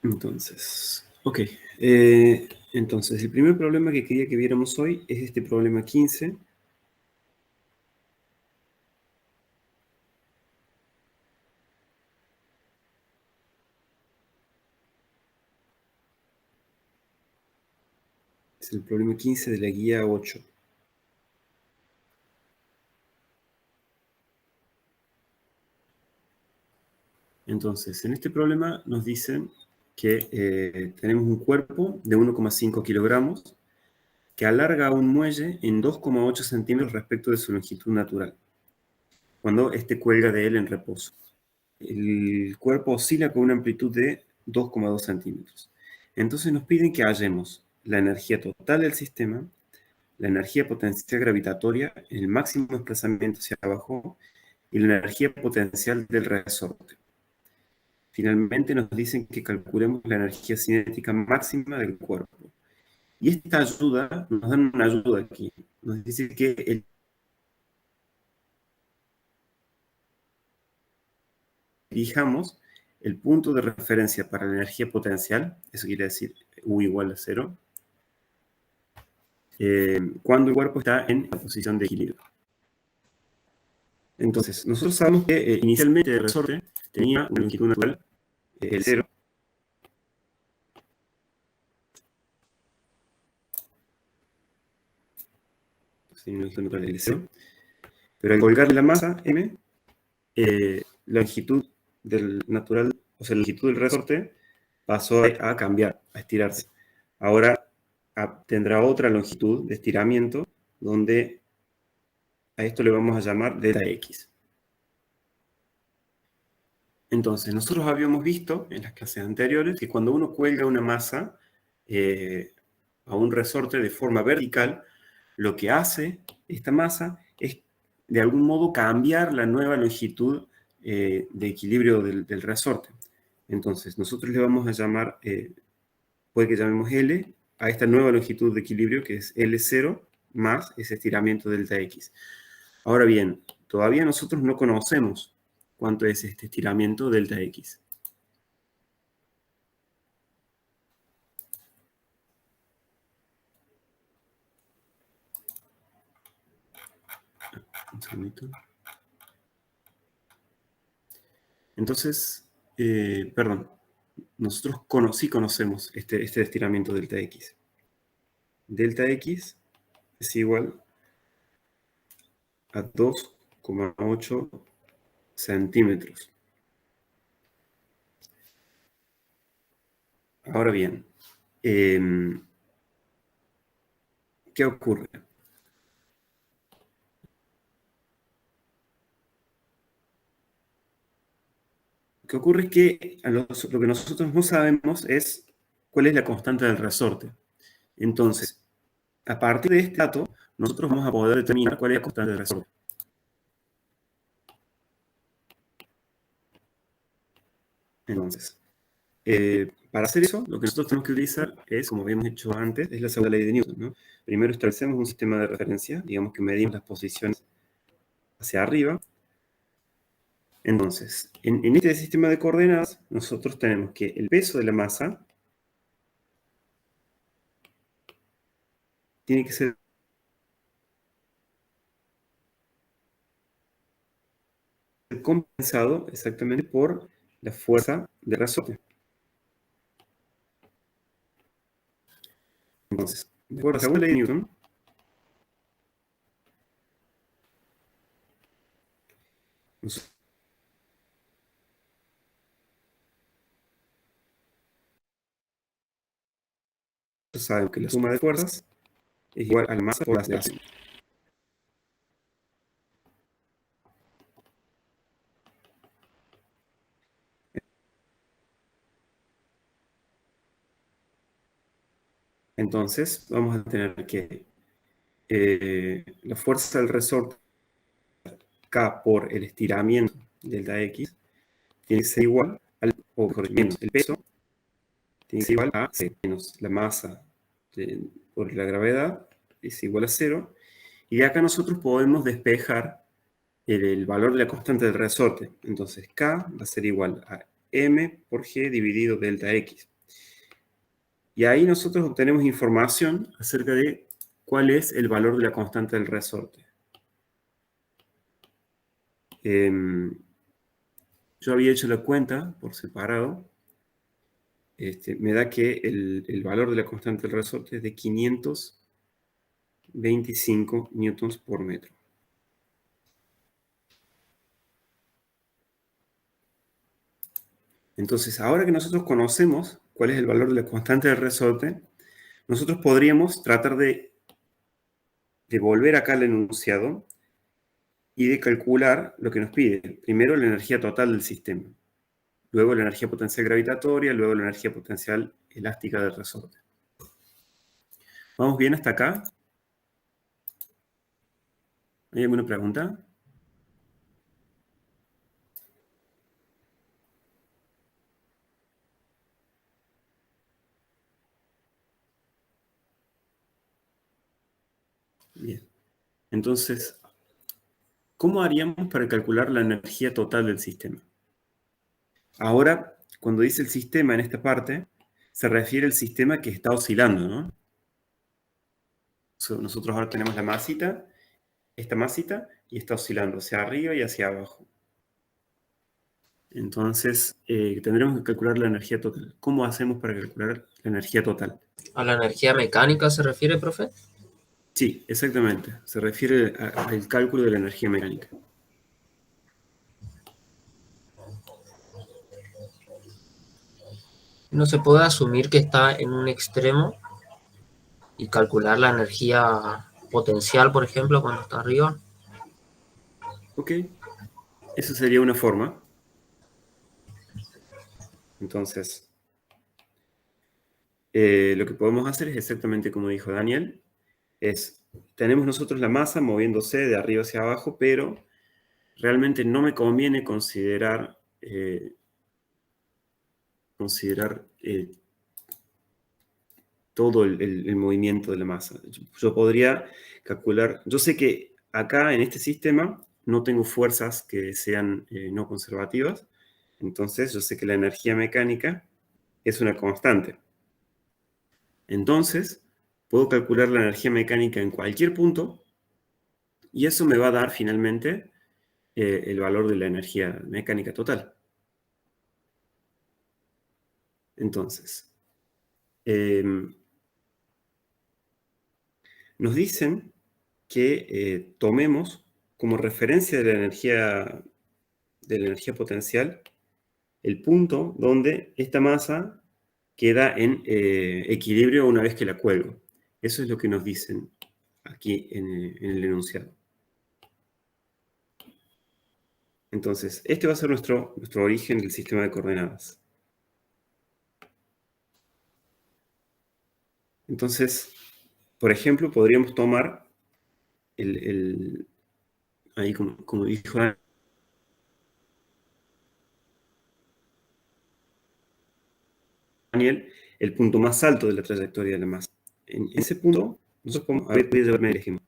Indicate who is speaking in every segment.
Speaker 1: Entonces, ok. Entonces, el primer problema que quería que viéramos hoy es este problema 15. Es el problema 15 de la guía 8. Entonces, en este problema nos dicen que tenemos un cuerpo de 1,5 kilogramos que alarga un muelle en 2,8 centímetros respecto de su longitud natural, cuando éste cuelga de él en reposo. El cuerpo oscila con una amplitud de 2,2 centímetros. Entonces nos piden que hallemos la energía total del sistema, la energía potencial gravitatoria, el máximo desplazamiento hacia abajo y la energía potencial del resorte. Finalmente nos dicen que calculemos la energía cinética máxima del cuerpo. Y esta ayuda, nos dan una ayuda aquí. Nos dice que elijamos el punto de referencia para la energía potencial, eso quiere decir U igual a 0, cuando el cuerpo está en la posición de equilibrio. Entonces, nosotros sabemos que inicialmente el resorte tenía una longitud natural, el 0, tenía una longitud natural el 0, pero al colgarle la masa m, la longitud del natural, o sea, la longitud del resorte pasó a cambiar, a estirarse. Ahora tendrá otra longitud de estiramiento, donde a esto le vamos a llamar delta x. Entonces, nosotros habíamos visto en las clases anteriores que cuando uno cuelga una masa a un resorte de forma vertical, lo que hace esta masa es de algún modo cambiar la nueva longitud de equilibrio del resorte. Entonces, nosotros le vamos a llamar, puede que llamemos L a esta nueva longitud de equilibrio que es L0 más ese estiramiento delta X. Ahora bien, todavía nosotros no conocemos cuánto es este estiramiento delta X. Un segundito. Entonces, perdón, nosotros sí conocemos este estiramiento delta X. Delta X es igual a 2,8 centímetros. Ahora bien, ¿qué ocurre? Lo que ocurre es que lo que nosotros no sabemos es cuál es la constante del resorte. Entonces, a partir de este dato, nosotros vamos a poder determinar cuál es la constante del resorte. Entonces, para hacer eso, lo que nosotros tenemos que utilizar es, como habíamos hecho antes, es la segunda ley de Newton, ¿no? Primero establecemos un sistema de referencia, digamos que medimos las posiciones hacia arriba. Entonces, en este sistema de coordenadas, nosotros tenemos que el peso de la masa tiene que ser compensado exactamente por la fuerza de resorte. Entonces, de acuerdo a la segunda ley de Newton, nosotros sabemos que la suma de fuerzas es igual a la masa por la aceleración. Entonces, vamos a tener que la fuerza del resorte K por el estiramiento delta X tiene que ser igual o menos el peso, tiene que ser igual a C, menos la masa por la gravedad, es igual a 0. Y de acá nosotros podemos despejar el valor de la constante del resorte. Entonces K va a ser igual a m por g dividido delta x. Y ahí nosotros obtenemos información acerca de cuál es el valor de la constante del resorte. Yo había hecho la cuenta por separado. Me da que el valor de la constante del resorte es de 525 newtons por metro. Entonces, ahora que nosotros conocemos cuál es el valor de la constante del resorte, nosotros podríamos tratar de volver acá al enunciado y de calcular lo que nos pide. Primero, la energía total del sistema. Luego, la energía potencial gravitatoria. Luego, la energía potencial elástica del resorte. ¿Vamos bien hasta acá? ¿Hay alguna pregunta? Bien. Entonces, ¿cómo haríamos para calcular la energía total del sistema? Ahora, cuando dice el sistema en esta parte, se refiere al sistema que está oscilando, ¿no? Nosotros ahora tenemos la masita, esta masita, y está oscilando hacia arriba y hacia abajo. Entonces, tendremos que calcular la energía total. ¿Cómo hacemos para calcular la energía total?
Speaker 2: ¿A la energía mecánica se refiere, profe?
Speaker 1: Sí, exactamente. Se refiere al cálculo de la energía mecánica.
Speaker 2: ¿No se puede asumir que está en un extremo y calcular la energía potencial, por ejemplo, cuando está arriba?
Speaker 1: Ok, eso sería una forma. Entonces, lo que podemos hacer es exactamente como dijo Daniel, tenemos nosotros la masa moviéndose de arriba hacia abajo, pero realmente no me conviene considerar todo el movimiento de la masa. Yo podría calcular, yo sé que acá en este sistema no tengo fuerzas que sean no conservativas, entonces yo sé que la energía mecánica es una constante. Entonces, puedo calcular la energía mecánica en cualquier punto y eso me va a dar finalmente el valor de la energía mecánica total. Entonces, nos dicen que tomemos como referencia de la energía potencial el punto donde esta masa queda en equilibrio una vez que la cuelgo. Eso es lo que nos dicen aquí en el enunciado. Entonces, este va a ser nuestro origen del sistema de coordenadas. Entonces, por ejemplo, podríamos tomar ahí como dijo Daniel, el punto más alto de la trayectoria de la masa. En ese punto, nosotros podemos, a ver, voy a llevarme el ejemplo.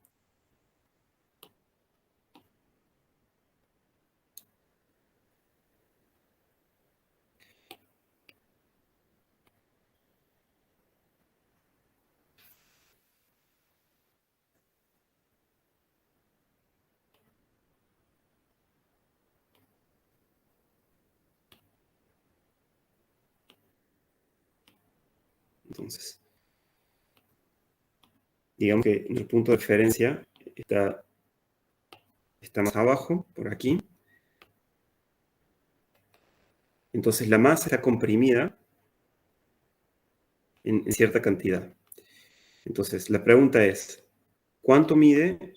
Speaker 1: Entonces, digamos que nuestro punto de referencia está más abajo, por aquí. Entonces, la masa está comprimida en cierta cantidad. Entonces, la pregunta es, ¿cuánto mide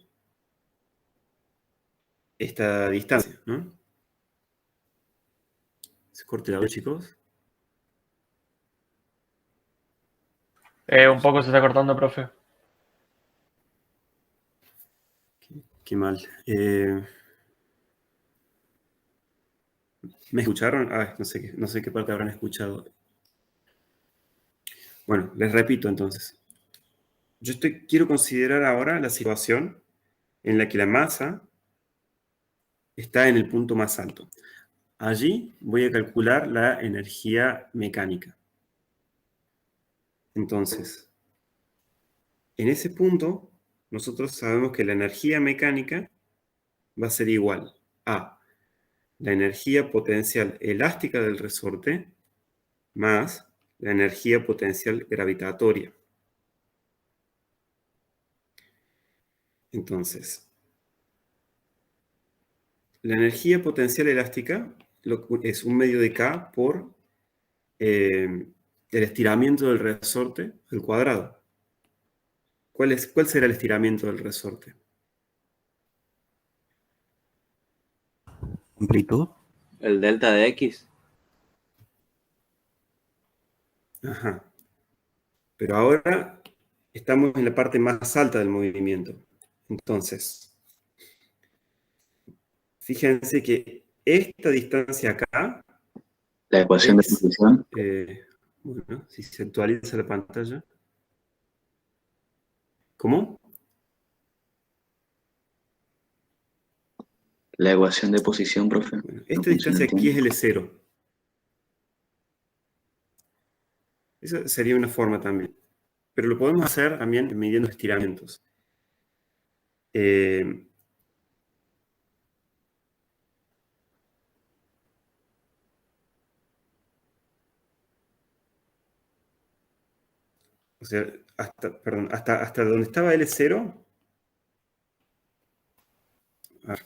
Speaker 1: esta distancia? ¿No? ¿Se corta el audio, chicos?
Speaker 3: Un poco se está cortando, profe.
Speaker 1: Qué mal. ¿Me escucharon? No sé qué parte habrán escuchado. Bueno, les repito entonces. Quiero considerar ahora la situación en la que la masa está en el punto más alto. allí voy a calcular la energía mecánica. Entonces, en ese punto, nosotros sabemos que la energía mecánica va a ser igual a la energía potencial elástica del resorte más la energía potencial gravitatoria. Entonces, la energía potencial elástica es un medio de K por el estiramiento del resorte al cuadrado. ¿Cuál será el estiramiento del resorte?
Speaker 3: Amplitud.
Speaker 4: El delta de X.
Speaker 1: Ajá. Pero ahora estamos en la parte más alta del movimiento. Entonces, fíjense que esta distancia acá
Speaker 4: La ecuación de
Speaker 1: es,
Speaker 4: posición.
Speaker 1: bueno, si se actualiza la pantalla. ¿Cómo?
Speaker 4: La ecuación de posición, profe.
Speaker 1: Bueno,
Speaker 4: No
Speaker 1: esta
Speaker 4: funciona
Speaker 1: distancia
Speaker 4: el
Speaker 1: aquí es
Speaker 4: tiempo.
Speaker 1: L0. Esa sería una forma también. Pero lo podemos hacer también midiendo estiramientos. O sea, hasta donde estaba L0. A ver,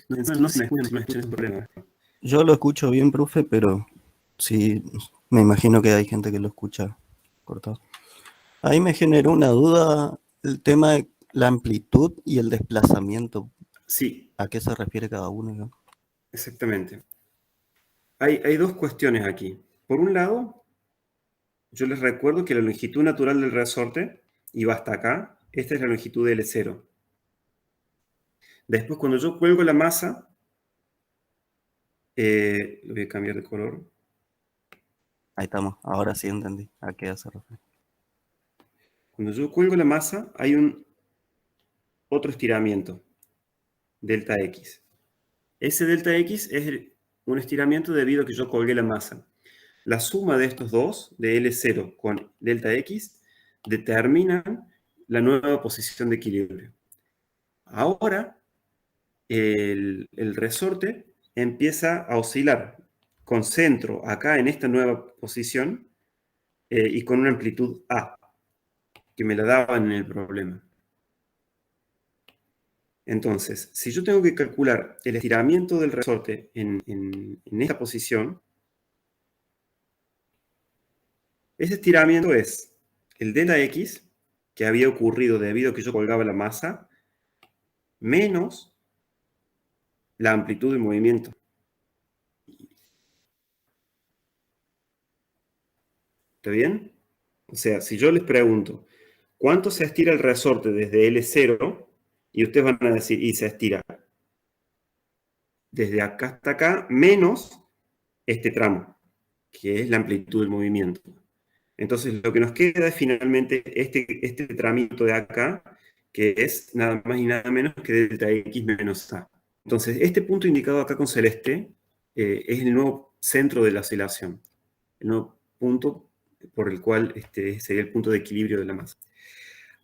Speaker 1: no se me escucha, no es un problema.
Speaker 3: Yo lo escucho bien, profe, pero sí, me imagino que hay gente que lo escucha cortado. Ahí me generó una duda el tema de la amplitud y el desplazamiento.
Speaker 1: Sí,
Speaker 3: ¿A qué se refiere cada uno, no?
Speaker 1: exactamente. Hay dos cuestiones aquí. Por un lado, yo les recuerdo que la longitud natural del resorte iba hasta acá. Esta es la longitud de L0. Después, cuando yo cuelgo la masa, lo voy a cambiar de color.
Speaker 3: Ahí estamos, ahora sí entendí a qué se refiere.
Speaker 1: Cuando yo cuelgo la masa, hay otro estiramiento, delta X. Ese delta X es un estiramiento debido a que yo colgué la masa. La suma de estos dos, de L0 con delta X, determinan la nueva posición de equilibrio. Ahora, el resorte empieza a oscilar con centro acá en esta nueva posición y con una amplitud A, que me la daban en el problema. Entonces, si yo tengo que calcular el estiramiento del resorte en esta posición, ese estiramiento es el delta X, que había ocurrido debido a que yo colgaba la masa, menos la amplitud del movimiento. ¿Está bien? O sea, si yo les pregunto, ¿cuánto se estira el resorte desde L0? Y ustedes van a decir, y se estira desde acá hasta acá, menos este tramo, que es la amplitud del movimiento. Entonces, lo que nos queda es finalmente este tramito de acá, que es nada más y nada menos que delta X menos A. Entonces, este punto indicado acá con celeste es el nuevo centro de la oscilación, el nuevo punto por el cual sería el punto de equilibrio de la masa.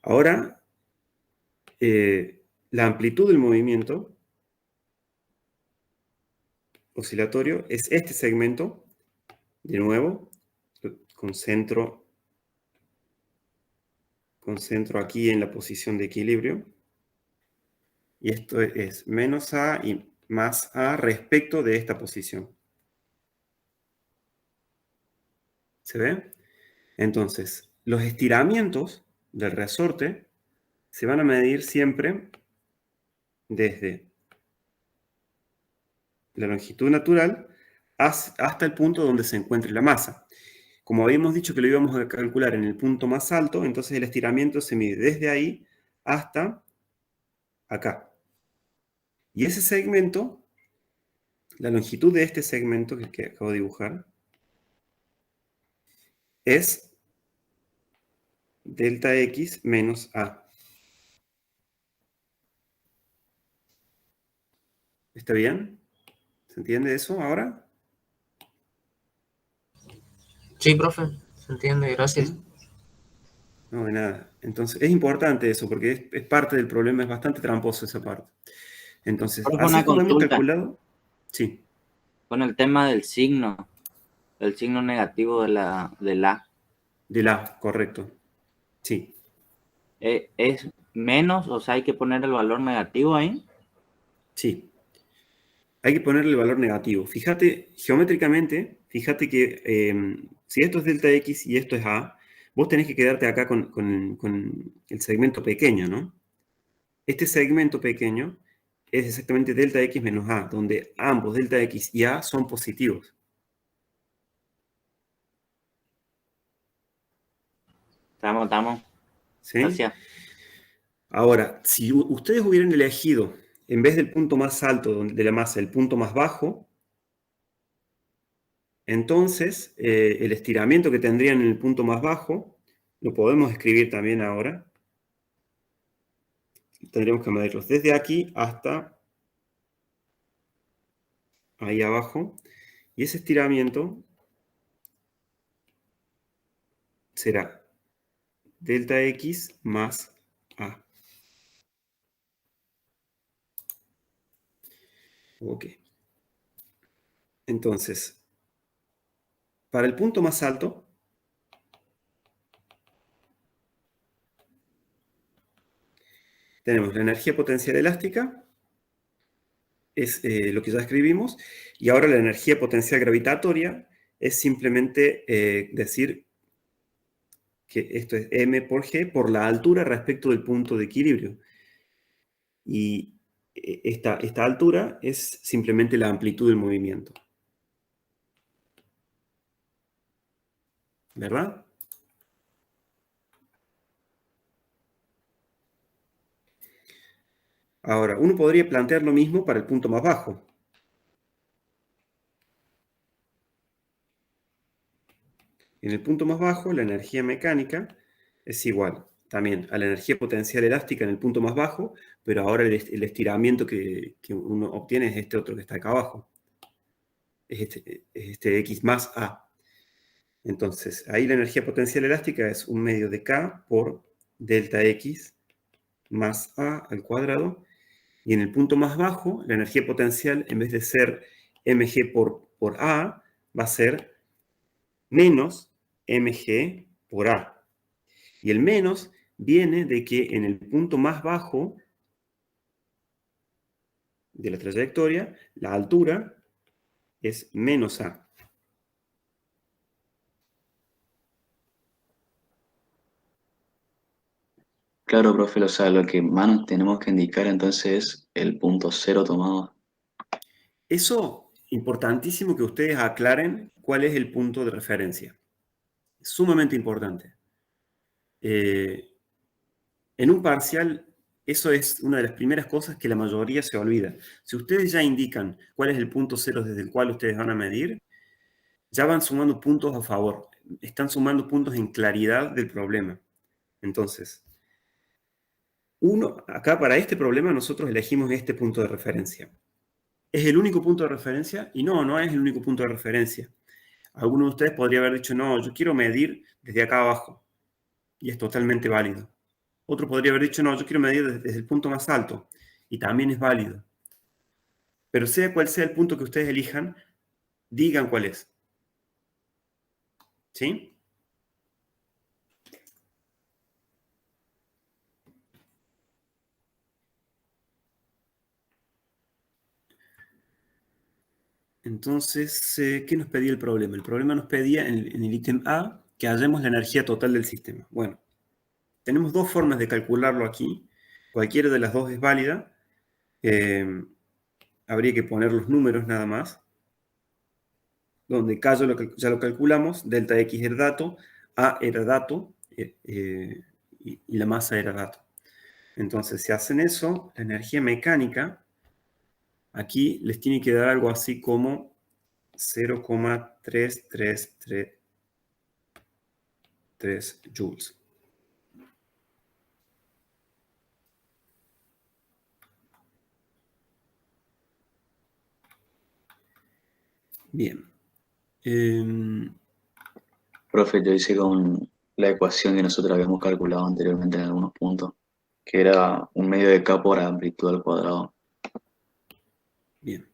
Speaker 1: Ahora, la amplitud del movimiento oscilatorio es este segmento, de nuevo, concentro aquí en la posición de equilibrio. Y esto es menos A y más A respecto de esta posición. ¿Se ve? Entonces, los estiramientos del resorte se van a medir siempre desde la longitud natural hasta el punto donde se encuentre la masa. Como habíamos dicho que lo íbamos a calcular en el punto más alto, entonces el estiramiento se mide desde ahí hasta acá. Y ese segmento, la longitud de este segmento que acabo de dibujar, es delta X menos A. ¿Está bien? ¿Se entiende eso ahora?
Speaker 2: Sí, profe, se entiende, gracias.
Speaker 1: ¿Sí? No, de nada. Entonces, es importante eso, porque es parte del problema, es bastante tramposo esa parte. Entonces,
Speaker 4: Profe,
Speaker 1: así
Speaker 4: una
Speaker 1: como hemos
Speaker 4: consulta
Speaker 1: calculado, sí,
Speaker 4: con el tema del signo, el signo negativo del A.
Speaker 1: de la, correcto. Sí,
Speaker 4: ¿Es menos? O sea, hay que poner el valor negativo ahí.
Speaker 1: sí. Hay que ponerle el valor negativo. Fíjate, geométricamente, fíjate que si esto es delta X y esto es A, vos tenés que quedarte acá con el segmento pequeño, ¿no? Este segmento pequeño es exactamente delta X menos A, donde ambos delta X y A son positivos.
Speaker 4: Estamos.
Speaker 1: ¿Sí?
Speaker 4: Gracias.
Speaker 1: Ahora, si ustedes hubieran elegido, en vez del punto más alto de la masa, el punto más bajo, entonces el estiramiento que tendrían en el punto más bajo, lo podemos escribir también ahora. Tendríamos que medirlos desde aquí hasta ahí abajo. Y ese estiramiento será delta X más A. Ok. Entonces, para el punto más alto, tenemos la energía potencial elástica, es lo que ya escribimos, y ahora la energía potencial gravitatoria es simplemente decir que esto es m por g por la altura respecto del punto de equilibrio. Y esta altura es simplemente la amplitud del movimiento. ¿Verdad? Ahora, uno podría plantear lo mismo para el punto más bajo. En el punto más bajo, la energía mecánica es igual también a la energía potencial elástica en el punto más bajo, pero ahora el estiramiento que uno obtiene es este otro que está acá abajo. Es este X más A. Entonces, ahí la energía potencial elástica es un medio de K por delta X más A al cuadrado. Y en el punto más bajo, la energía potencial, en vez de ser mg por A, va a ser menos mg por A. Y el menos viene de que en el punto más bajo de la trayectoria, la altura es menos A.
Speaker 4: Claro, profe, o sea, lo que más tenemos que indicar entonces es el punto cero tomado.
Speaker 1: Eso, importantísimo que ustedes aclaren cuál es el punto de referencia. Es sumamente importante. En un parcial, eso es una de las primeras cosas que la mayoría se olvida. Si ustedes ya indican cuál es el punto cero desde el cual ustedes van a medir, ya van sumando puntos a favor. Están sumando puntos en claridad del problema. Entonces, acá para este problema nosotros elegimos este punto de referencia. ¿Es el único punto de referencia? Y no, no es el único punto de referencia. Alguno de ustedes podría haber dicho, no, yo quiero medir desde acá abajo. Y es totalmente válido. Otro podría haber dicho, no, yo quiero medir desde el punto más alto. Y también es válido. Pero sea cual sea el punto que ustedes elijan, digan cuál es. ¿Sí? Entonces, ¿qué nos pedía el problema? El problema nos pedía en el ítem A que hallemos la energía total del sistema. Bueno, tenemos dos formas de calcularlo aquí. Cualquiera de las dos es válida. Habría que poner los números nada más. Donde K ya lo calculamos, delta X era dato, A era dato y la masa era dato. Entonces, si hacen eso, la energía mecánica aquí les tiene que dar algo así como 0,3333 joules. Bien.
Speaker 4: Profe, yo hice con la ecuación que nosotros habíamos calculado anteriormente en algunos puntos, que era un medio de K por amplitud al cuadrado.
Speaker 1: Bien.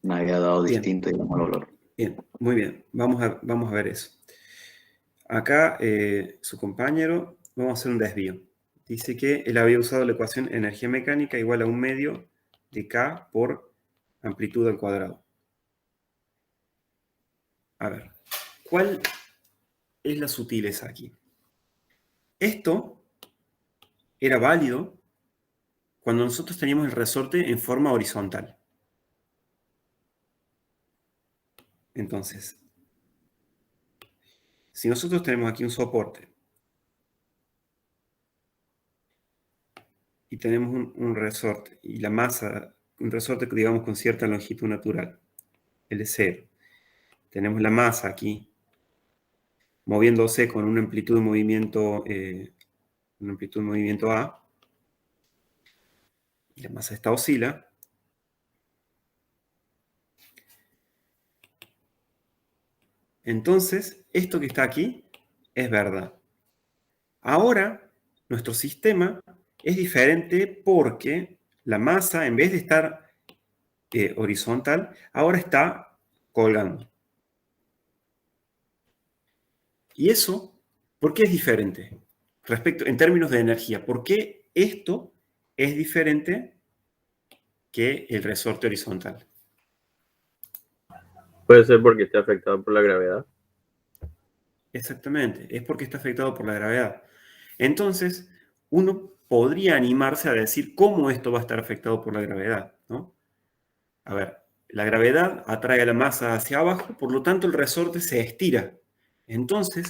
Speaker 4: Me había dado
Speaker 1: Bien.
Speaker 4: distinto, digamos, el valor.
Speaker 1: Bien. Muy bien. Vamos a ver eso. Acá, su compañero, vamos a hacer un desvío. Dice que él había usado la ecuación energía mecánica igual a un medio de K por amplitud al cuadrado. A ver, ¿cuál es la sutileza aquí? Esto era válido cuando nosotros teníamos el resorte en forma horizontal. Entonces, si nosotros tenemos aquí un soporte y tenemos un resorte y la masa, un resorte que digamos con cierta longitud natural, L0, tenemos la masa aquí moviéndose con una amplitud de movimiento A, y la masa esta oscila, entonces esto que está aquí es verdad. Ahora, nuestro sistema es diferente porque la masa, en vez de estar horizontal, ahora está colgando. ¿Y eso por qué es diferente? En términos de energía, ¿por qué esto es diferente que el resorte horizontal?
Speaker 5: Puede ser porque esté afectado por la gravedad.
Speaker 1: Exactamente, es porque está afectado por la gravedad. Entonces, uno podría animarse a decir cómo esto va a estar afectado por la gravedad, ¿no? A ver, la gravedad atrae a la masa hacia abajo, por lo tanto el resorte se estira. Entonces,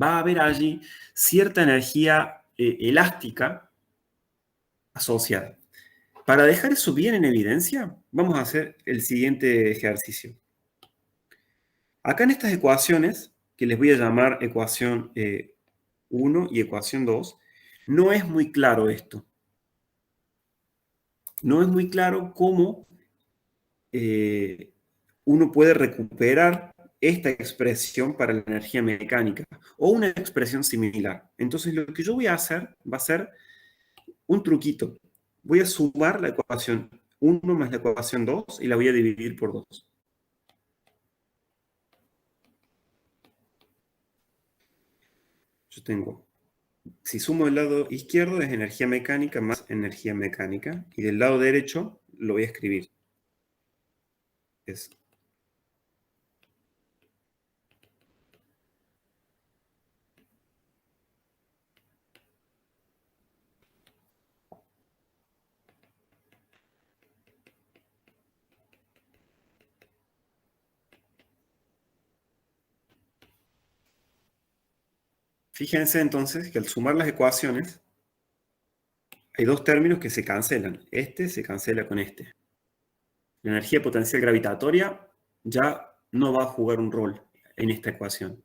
Speaker 1: va a haber allí cierta energía elástica asociada. Para dejar eso bien en evidencia, vamos a hacer el siguiente ejercicio. Acá en estas ecuaciones, que les voy a llamar ecuación 1 y ecuación 2, no es muy claro esto. No es muy claro cómo uno puede recuperar esta expresión para la energía mecánica o una expresión similar. Entonces lo que yo voy a hacer va a ser un truquito. Voy a sumar la ecuación 1 más la ecuación 2 y la voy a dividir por 2. Yo tengo, si sumo del lado izquierdo es energía mecánica más energía mecánica y del lado derecho lo voy a escribir. Es Fíjense entonces que al sumar las ecuaciones hay dos términos que se cancelan. Este se cancela con este. La energía potencial gravitatoria ya no va a jugar un rol en esta ecuación.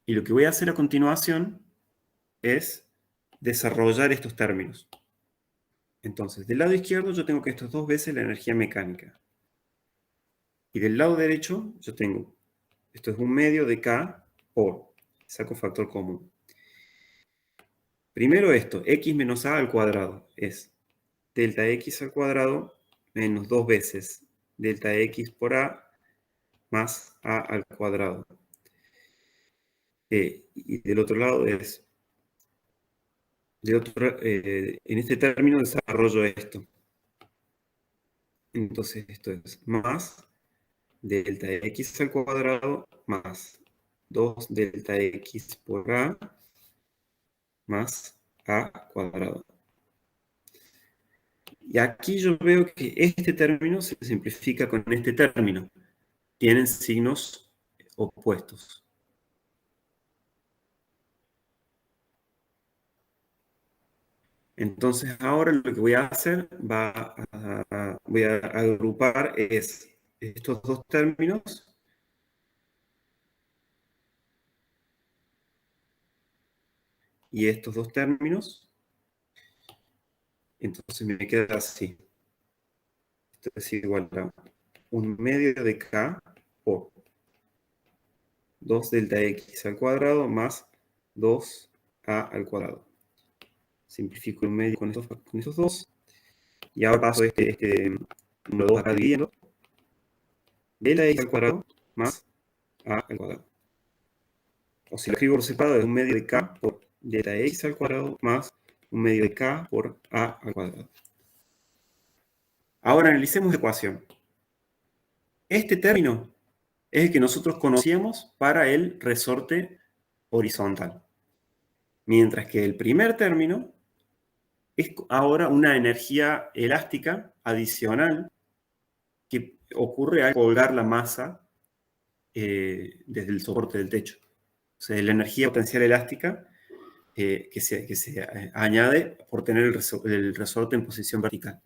Speaker 1: Y lo que voy a hacer a continuación es desarrollar estos términos. Entonces, del lado izquierdo yo tengo que esto es 2 veces la energía mecánica. Y del lado derecho yo tengo, esto es un medio de K por, saco factor común. Primero esto, x menos a al cuadrado, es delta x al cuadrado menos 2 veces delta x por a más a al cuadrado. Y del otro lado es, en este término desarrollo esto. Entonces esto es más delta x al cuadrado más 2 delta x por a más a cuadrado. Y aquí yo veo que este término se simplifica con este término. Tienen signos opuestos. Entonces ahora lo que voy a hacer, voy a agrupar es estos dos términos y estos dos términos. Entonces me queda así. Esto es igual a 1 medio de K por 2 delta X al cuadrado más 2A al cuadrado. Simplifico el medio con esos dos. Y ahora paso este número 2 acá dividiendo. Delta X al cuadrado más A al cuadrado. O si lo escribo por separado, es 1 medio de K por delta X al cuadrado más 1 medio de K por A al cuadrado. Ahora analicemos la ecuación. Este término es el que nosotros conocíamos para el resorte horizontal. Mientras que el primer término es ahora una energía elástica adicional que ocurre al colgar la masa desde el soporte del techo. O sea, la energía potencial elástica que se añade por tener el resorte en posición vertical.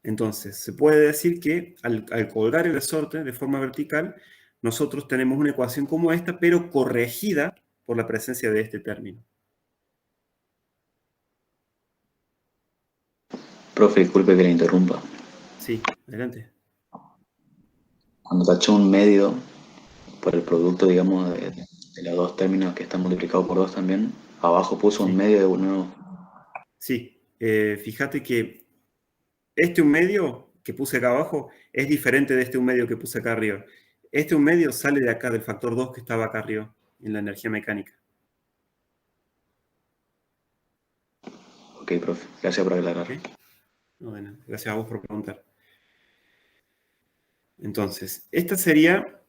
Speaker 1: Entonces, se puede decir que al colgar el resorte de forma vertical, nosotros tenemos una ecuación como esta, pero corregida por la presencia de este término.
Speaker 4: Profe, disculpe que le interrumpa.
Speaker 1: Sí, adelante.
Speaker 4: Cuando tachó un medio por el producto, digamos, de los dos términos que están multiplicados por 2 también, abajo puso un medio de nuevo.
Speaker 1: Sí, fíjate que este un medio que puse acá abajo es diferente de este un medio que puse acá arriba. Este un medio sale de acá, del factor 2 que estaba acá arriba, en la energía mecánica.
Speaker 4: Ok, profe, gracias por aclarar.
Speaker 1: ¿Okay? Bueno, gracias a vos por preguntar. Entonces, esta sería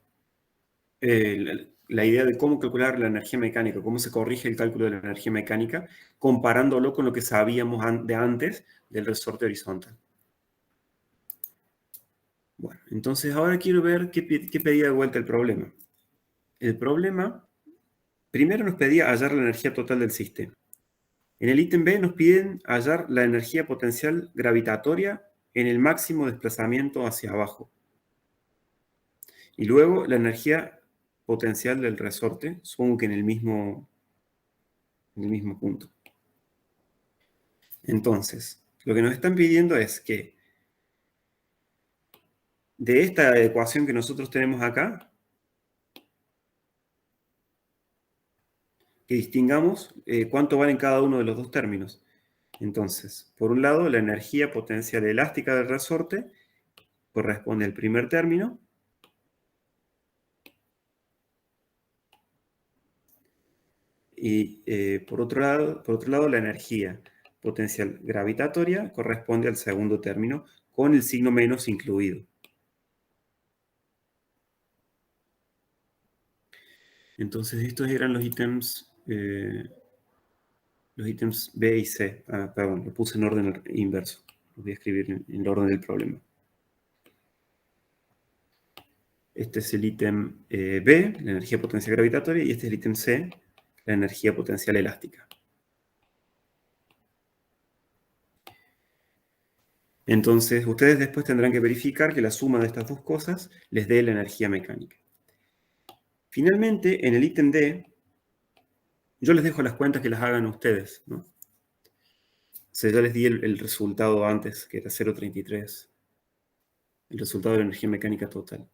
Speaker 1: la idea de cómo calcular la energía mecánica, cómo se corrige el cálculo de la energía mecánica, comparándolo con lo que sabíamos de antes del resorte horizontal. Bueno, entonces ahora quiero ver qué pedía de vuelta el problema. El problema, primero nos pedía hallar la energía total del sistema. En el ítem B nos piden hallar la energía potencial gravitatoria en el máximo desplazamiento hacia abajo. Y luego la energía potencial del resorte, supongo que en el mismo punto. Entonces, lo que nos están pidiendo es que de esta ecuación que nosotros tenemos acá, que distingamos cuánto valen cada uno de los dos términos. Entonces, por un lado, la energía potencial elástica del resorte corresponde al primer término. Y por otro lado, la energía potencial gravitatoria corresponde al segundo término con el signo menos incluido. Entonces, estos eran los ítems B y C. Perdón, lo puse en orden inverso. Lo voy a escribir en el orden del problema. Este es el ítem B, la energía potencial gravitatoria, y este es el ítem C, la energía potencial elástica. Entonces, ustedes después tendrán que verificar que la suma de estas dos cosas les dé la energía mecánica. Finalmente, en el ítem D, yo les dejo las cuentas que las hagan ustedes, ¿no? O sea, ya les di el resultado antes, que era 0,33. El resultado de la energía mecánica total.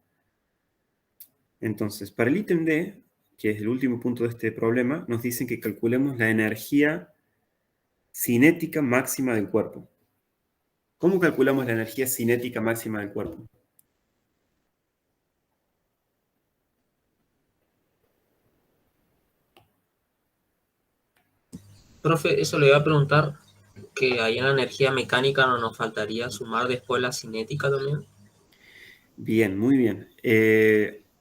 Speaker 1: Entonces, para el ítem D, que es el último punto de este problema, nos dicen que calculemos la energía cinética máxima del cuerpo. ¿Cómo calculamos la energía cinética máxima del cuerpo?
Speaker 2: Profe, eso le voy a preguntar, que ahí en la energía mecánica no nos faltaría sumar después la cinética también.
Speaker 1: Bien, muy bien.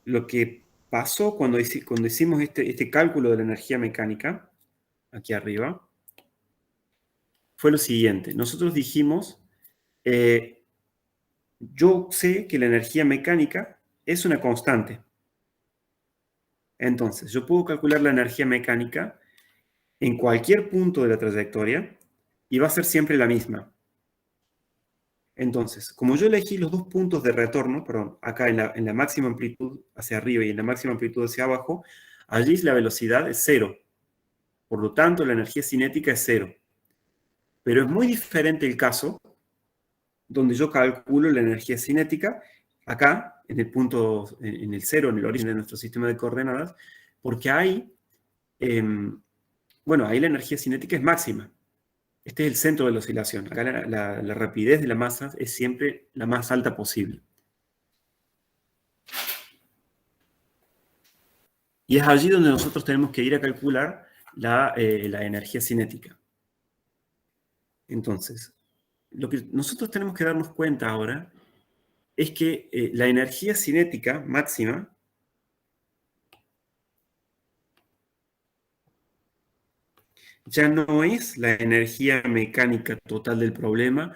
Speaker 1: Lo que pasó cuando hicimos este cálculo de la energía mecánica, aquí arriba, fue lo siguiente. Nosotros dijimos, yo sé que la energía mecánica es una constante. Entonces, yo puedo calcular la energía mecánica en cualquier punto de la trayectoria y va a ser siempre la misma. Entonces, como yo elegí los dos puntos de retorno, perdón, acá en la máxima amplitud hacia arriba y en la máxima amplitud hacia abajo, allí la velocidad es 0. Por lo tanto, la energía cinética es 0. Pero es muy diferente el caso donde yo calculo la energía cinética acá, en el punto, en el 0, en el origen de nuestro sistema de coordenadas, porque ahí, bueno, ahí la energía cinética es máxima. Este es el centro de la oscilación. Acá la rapidez de la masa es siempre la más alta posible. Y es allí donde nosotros tenemos que ir a calcular la energía cinética. Entonces, lo que nosotros tenemos que darnos cuenta ahora es que la energía cinética máxima ya no es la energía mecánica total del problema,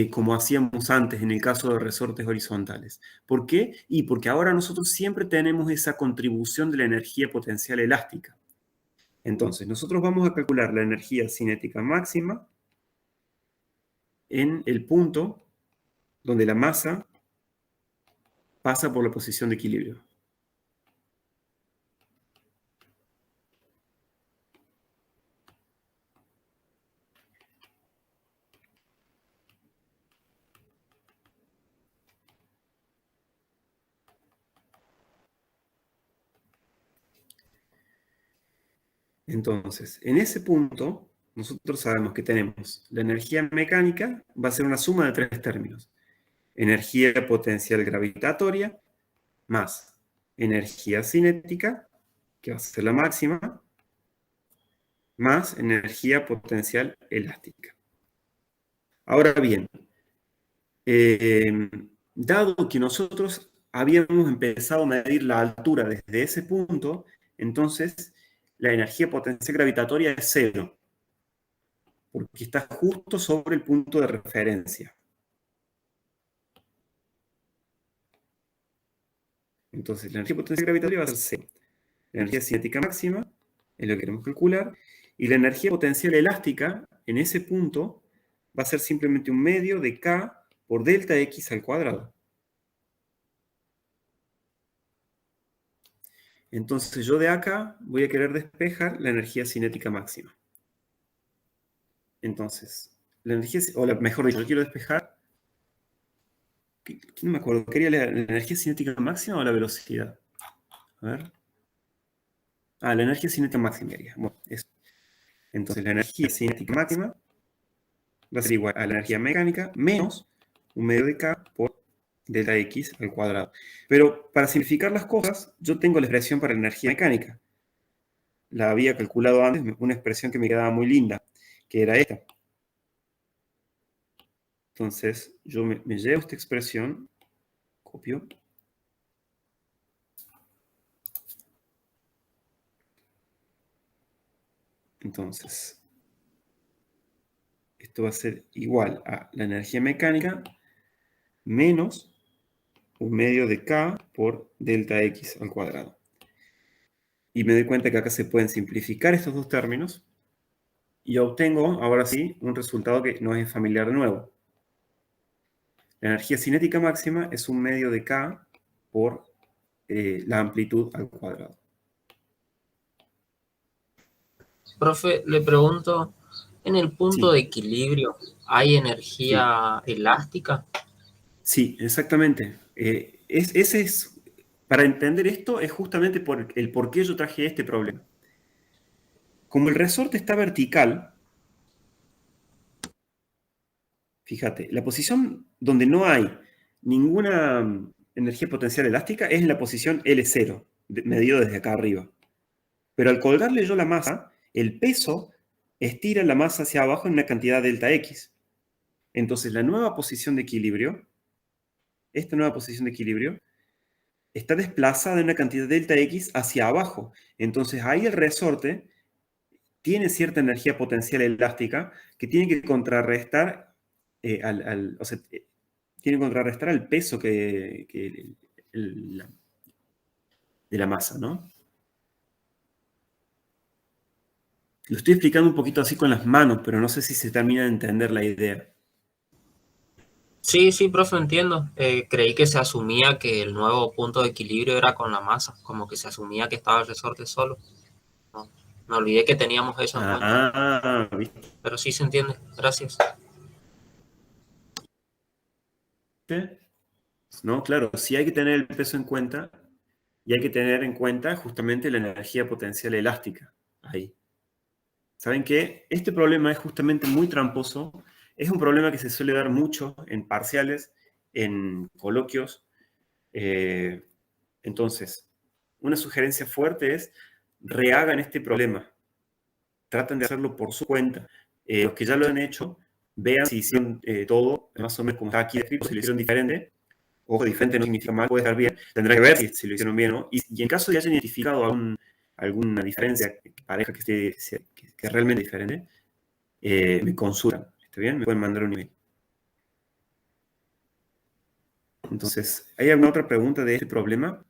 Speaker 1: como hacíamos antes en el caso de resortes horizontales. ¿Por qué? Y porque ahora nosotros siempre tenemos esa contribución de la energía potencial elástica. Entonces, nosotros vamos a calcular la energía cinética máxima en el punto donde la masa pasa por la posición de equilibrio. Entonces, en ese punto, nosotros sabemos que tenemos la energía mecánica, va a ser una suma de 3 términos. Energía potencial gravitatoria, más energía cinética, que va a ser la máxima, más energía potencial elástica. Ahora bien, dado que nosotros habíamos empezado a medir la altura desde ese punto, entonces la energía potencial gravitatoria es 0, porque está justo sobre el punto de referencia. Entonces la energía potencial gravitatoria va a ser 0. La energía cinética máxima es lo que queremos calcular, y la energía potencial elástica en ese punto va a ser simplemente un medio de K por delta X al cuadrado. Entonces yo de acá voy a querer despejar la energía cinética máxima. Entonces, la energía, mejor dicho, yo quiero despejar, no me acuerdo, ¿quería la energía cinética máxima o la velocidad? A ver. La energía cinética máxima quería. Bueno, eso. Entonces la energía cinética máxima va a ser igual a la energía mecánica menos un medio de K por delta X al cuadrado. Pero para simplificar las cosas, yo tengo la expresión para la energía mecánica. La había calculado antes, una expresión que me quedaba muy linda, que era esta. Entonces, yo me llevo esta expresión, copio. Entonces, esto va a ser igual a la energía mecánica menos un medio de K por delta X al cuadrado. Y me doy cuenta que acá se pueden simplificar estos dos términos y obtengo, ahora sí, un resultado que no es familiar de nuevo. La energía cinética máxima es un medio de K por la amplitud al cuadrado.
Speaker 2: Profe, le pregunto, ¿en el punto
Speaker 1: Sí.
Speaker 2: de equilibrio hay energía elástica?
Speaker 1: Sí, exactamente. Para entender esto es justamente el por qué yo traje este problema. Como el resorte está vertical, fíjate, la posición donde no hay ninguna energía potencial elástica es en la posición L0, medido desde acá arriba. Pero al colgarle yo la masa, el peso estira la masa hacia abajo en una cantidad delta X. Entonces la nueva posición de equilibrio, esta nueva posición de equilibrio, está desplazada en una cantidad delta X hacia abajo. Entonces ahí el resorte tiene cierta energía potencial elástica que tiene que contrarrestar tiene que contrarrestar al peso de la masa, ¿no? Lo estoy explicando un poquito así con las manos, pero no sé si se termina de entender la idea.
Speaker 2: Sí, profe, entiendo. Creí que se asumía que el nuevo punto de equilibrio era con la masa, como que se asumía que estaba el resorte solo. No. Me olvidé que teníamos eso en cuenta.
Speaker 1: ¿Viste?
Speaker 2: Pero sí se entiende. Gracias.
Speaker 1: No, claro, sí hay que tener el peso en cuenta y hay que tener en cuenta justamente la energía potencial elástica ahí. ¿Saben qué? Este problema es justamente muy tramposo. Es un problema que se suele dar mucho en parciales, en coloquios. Entonces, una sugerencia fuerte es rehagan este problema. Traten de hacerlo por su cuenta. Los que ya lo han hecho, vean si hicieron todo más o menos como está aquí descrito, si lo hicieron diferente. Ojo, diferente no significa mal, puede estar bien. Tendrá que ver si lo hicieron bien o no. Y en caso de que hayan identificado alguna diferencia, pareja que es realmente diferente, me consultan. ¿Está bien? Me pueden mandar un email. Entonces, ¿hay alguna otra pregunta de este problema?